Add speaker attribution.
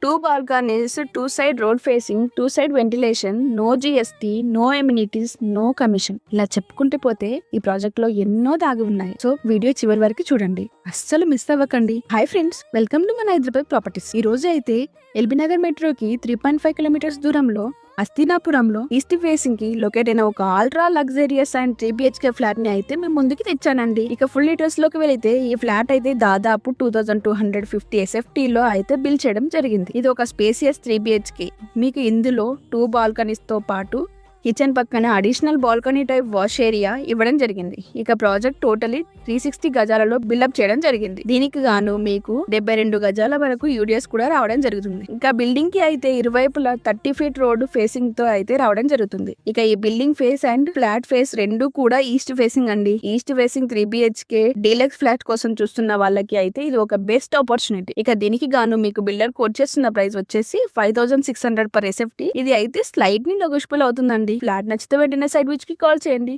Speaker 1: 2 balconies, 2 side road facing, 2 side ventilation, no GST, no amenities, no commission. ఇలా చెప్పుకుంటే పోతే ఈ ప్రాజెక్ట్ లో ఎన్నో దాగి ఉన్నాయి. సో వీడియో చివరి వరకు చూడండి, అస్సలు మిస్ అవ్వకండి. హాయ్ ఫ్రెండ్స్, వెల్కమ్ టు మన హైదరాబాద్ ప్రాపర్టీస్. ఈ రోజు అయితే ఎల్బీ నగర్ మెట్రోకి 3.5 కిలోమీటర్స్ దూరంలో అస్తినాపురంలో ఈస్ట్ ఫేసింగ్ కి లొకేట్ అయిన ఒక ultra luxurious and 3 BHK flat ని అయితే మేము ముందుకి తెచ్చానండి. ఇక ఫుల్ డీటెయిల్స్ లోకి వెళితే ఈ ఫ్లాట్ అయితే దాదాపు 2250 SFT లో అయితే బిల్ చేయడం జరిగింది. ఇది ఒక స్పేసియస్ 3 BHK. మీకు ఇందులో 2 బాల్కనీస్ తో పాటు కిచెన్ పక్కన additional balcony type wash area ఇవ్వడం జరిగింది. ఇక ప్రాజెక్ట్ టోటలీ 360 గజాలలో బిల్డప్ చేయడం జరిగింది. దీనికి గాను మీకు 72 గజాల వరకు యూడిఎస్ కూడా రావడం జరుగుతుంది. ఇంకా బిల్డింగ్ కి అయితే ఇరువైపులా 30 ఫీట్ రోడ్ ఫేసింగ్ తో అయితే రావడం జరుగుతుంది. ఇక ఈ building face and flat face రెండు కూడా ఈస్ట్ ఫేసింగ్ అండి. East facing 3 BHK deluxe flat కోసం చూస్తున్న వాళ్ళకి అయితే ఇది ఒక బెస్ట్ ఆపర్చునిటీ. ఇక దీనికి గాను మీకు బిల్డర్ కోట్ చేస్తున్న ప్రైస్ వచ్చేసి 5600 per SFT. ఇది అయితే స్లైట్ ని నెగోషియబుల్ అవుతుందండి. ఫ్లాట్ నచ్చితే వెంటనే సైట్ విచ్ కి కాల్ చేయండి.